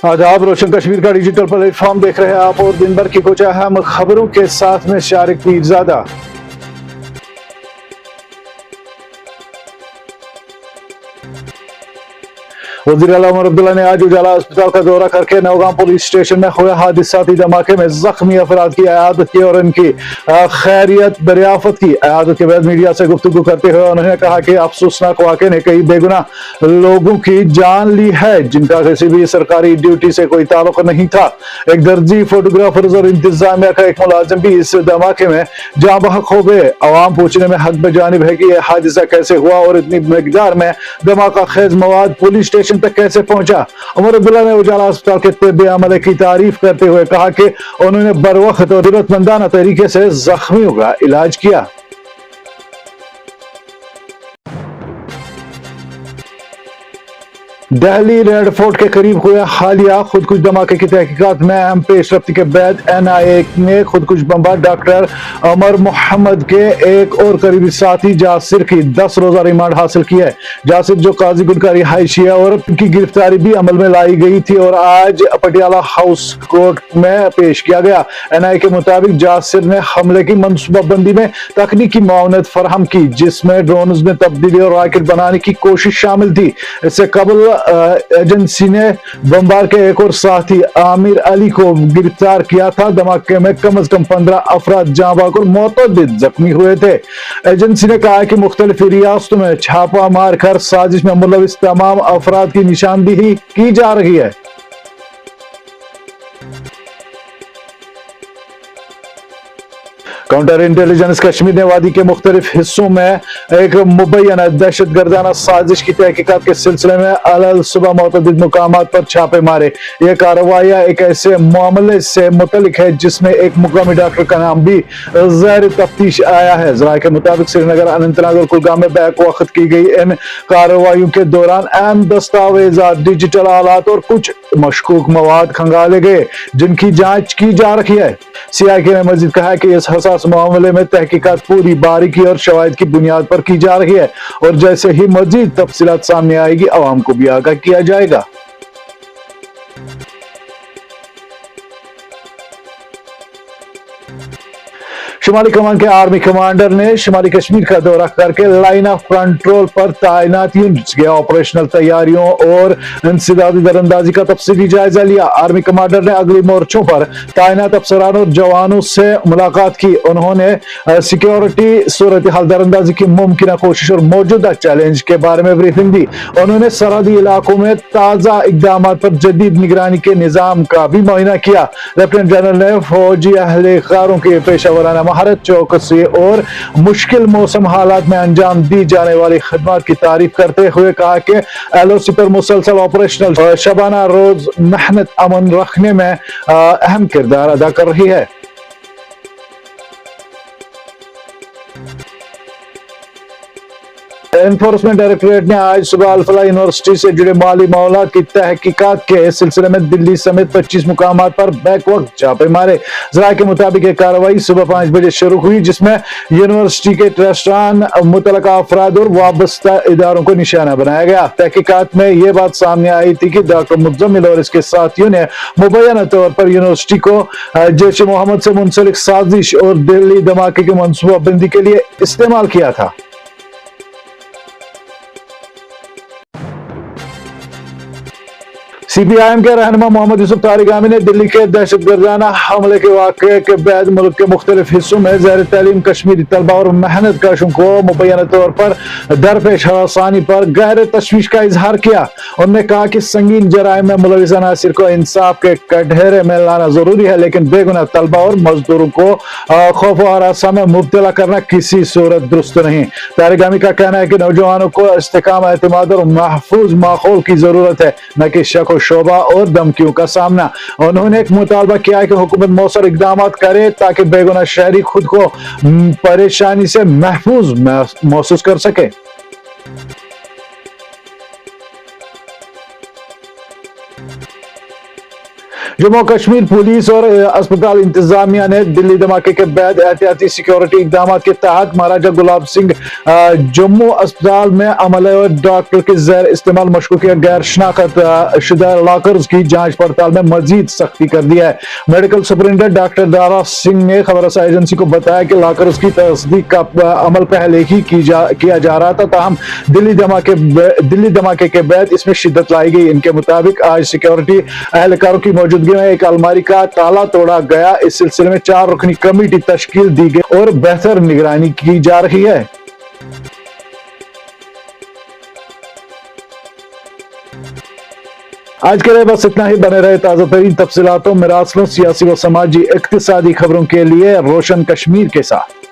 आदाब, रोशन कश्मीर का digital platform देख रहे हैं आप और दिन भर की कुछ अहम खबरों के साथ में शारिक पीरजादा। वज़ीर आला उमर अब्दुल्ला ने आज उजाला अस्पताल का दौरा करके नौगांव पुलिस स्टेशन में हुए हादसाती धमाके में जख्मी अफराद की इयादत की और इनकी खैरियत दरियाफ्त की। इयादत के बाद मीडिया से गुफ्तगू करते हुए उन्होंने कहा कि अफसोसनाक वाक़े ने कई बेगुनाह लोगों की जान ली है जिनका किसी भी सरकारी ड्यूटी से कोई ताल्लुक नहीं था। एक दर्जी, फोटोग्राफर्स और इंतजामिया का एक मुलाजिम भी इस धमाके में जाँ बहक हो गए। अवाम पूछने में हक बजानिब है कि यह हादसा कैसे हुआ और इतनी मिकदार में धमाका खेज मवाद पुलिस स्टेशन तक कैसे पहुंचा। उमर अब्दुल्ला ने उजाला अस्पताल के तिब्बी अमले की तारीफ करते हुए कहा कि उन्होंने बरवक्त और जरूरतमंदाना तरीके से जख्मियों का इलाज किया। दिल्ली रेड फोर्ट के करीब हुए हालिया खुदकुश धमाके की तहकीकात में अहम पेशरफ्ती के बाद NIA ने खुदकुश बम्बार डॉक्टर उमर मोहम्मद के एक और करीबी साथी जासिर की 10 रोजा रिमांड हासिल की है। जासिर जो काजी गुल का रिहायशी है और उनकी गिरफ्तारी भी अमल में लाई गई थी और आज पटियाला हाउस कोर्ट में पेश किया गया। NIA के मुताबिक जासिर ने हमले की मनसूबाबंदी में तकनीकी मुआवनत फराहम की जिसमें ड्रोन्स में तब्दीली और रॉकेट बनाने की कोशिश शामिल थी। इससे कबल एजेंसी ने बम्बार के एक और साथी आमिर अली को गिरफ्तार किया था। धमाके में कम से कम 15 अफराद जाँ बहक और मुतअद्दिद जख्मी हुए थे। एजेंसी ने कहा कि मुख्तलिफ रियासतों में छापा मार कर साजिश में मुलविस तमाम अफराद की निशानदेही की जा रही है। काउंटर इंटेलिजेंस कश्मीर ने वादी के मुख्तलिफ हिस्सों में एक मुबैना दहशत गर्दाना साजिश की तहकीकात के सिलसिले में अल सुबह मुतअद्दिद मुकामात पर छापे मारे। यह कार्रवाइयां एक ऐसे मामले से मुतलिक है जिसमें एक मुकामी डॉक्टर का नाम भी ज़ैर तफ्तीश आया है। ज़राए के मुताबिक श्रीनगर, अनंतनाग और कुलगाम में बैक वक्त की गई इन कार्रवाइयों के दौरान अहम दस्तावेजात, डिजिटल आलात और कुछ मशकूक मवाद खंगाले गए जिनकी जांच की जा रही है। CIK ने मजीद कहा कि इस हसास मामले में तहकीकात पूरी बारीकी और शवाहिद की बुनियाद पर की जा रही है और जैसे ही मजीद तफसीलात सामने आएगी अवाम को भी आगाह किया जाएगा। शुमाली कमान के आर्मी कमांडर ने शुमाली कश्मीर का दौरा करके लाइन ऑफ कंट्रोल पर तैनात यूनिट्स के ऑपरेशनल तैयारियों और इंसदादी दरअंदाजी का तफसीली जायजा लिया। आर्मी कमांडर ने अगली मोर्चों पर तैनात अफसरान और जवानों से मुलाकात की। उन्होंने सिक्योरिटी सूरत हाल, दरअंदाजी की मुमकिन कोशिश और मौजूदा चैलेंज के बारे में ब्रीफिंग दी। उन्होंने सरहदी इलाकों में ताज़ा इकदाम पर जदीद निगरानी के निज़ाम का भी मुआयना किया। लेफ्टिनेंट जनरल ने फौजी अहलकारों के पेशावराना महारत, चौकसी और मुश्किल मौसम हालात में अंजाम दी जाने वाली खिदमत की तारीफ करते हुए कहा कि LOC पर मुसलसल ऑपरेशनल शबाना रोज मेहनत अमन रखने में अहम किरदार अदा कर रही है। एनफोर्समेंट डायरेक्टरेट ने आज सुबह अल-फलाह यूनिवर्सिटी से जुड़े माली मामलात की तहकीकात के सिलसिले में दिल्ली समेत 25 मुकामात पर बैक वक्त छापे मारे। ज़राए के मुताबिक यह कार्रवाई सुबह 5 बजे शुरू हुई जिसमें यूनिवर्सिटी के ट्रस्टान, मुतलका अफराद और वाबस्ता इदारों को निशाना बनाया गया। तहकीकात में यह बात सामने आई थी कि डॉक्टर मुज़म्मिल और इसके साथियों ने मुबैना तौर पर यूनिवर्सिटी को जैश-ए मोहम्मद से मुंसलिक साजिश और दिल्ली धमाके की मनसूबाबंदी के लिए इस्तेमाल किया था। CPIM के रहनुमा मोहम्मद यूसुफ तारिगामी ने दिल्ली के दहशतगर्दाना हमले के वाक़े के बाद मुल्क के मुख्तलिफ हिस्सों में ज़ैर तलीम कश्मीरी तलबा और मेहनत कशों को मुबैना तौर पर दरपेश हरासानी पर गहरे तशवीश का इजहार किया। उन्होंने कहा कि संगीन जराइम में मुलविस अनासिर को इंसाफ के कटघरे में लाना जरूरी है लेकिन बेगुनाह तलबा और मजदूरों को खौफ और हरासा में मुब्तला करना किसी सूरत दुरुस्त नहीं। तारिगामी का कहना है कि नौजवानों को इस्तेकाम, एतमाद और महफूज माहौल की जरूरत है, न कि शक और शोबा और धमकियों का सामना। उन्होंने एक मुतालबा किया है कि हुकूमत मौसर इकदाम करे ताकि बेगुनाह शहरी खुद को परेशानी से महफूज महसूस कर सके। जम्मू कश्मीर पुलिस और अस्पताल इंतजामिया ने दिल्ली धमाके के बाद एहतियाती सिक्योरिटी इकदाम के तहत महाराजा गुलाब सिंह जम्मू अस्पताल में अमले और डॉक्टर के जैर इस्तेमाल मशकूक गैर शनाख्त शुदा लॉकर्स की जांच पड़ताल में मजीद सख्ती कर दी है। Medical superintendent doctor Dara Singh ने खबर रसाई एजेंसी को बताया कि लॉकर्स की तस्दीक का अमल पहले ही किया जा रहा था, ताहम दिल्ली धमाके के बाद इसमें शिद्दत लाई गई। इनके मुताबिक आज सिक्योरिटी एहलकारों की मौजूदगी में एक अलमारी का ताला तोड़ा गया। इस सिलसिले में 4 रुकनी कमेटी तश्कील दी गई और बेहतर निगरानी की जा रही है। आज के लिए बस इतना ही। बने रहे ताजा तरीन तफसीलातों, मरासलों, सियासी व समाजी इक्तिसादी खबरों के लिए रोशन कश्मीर के साथ।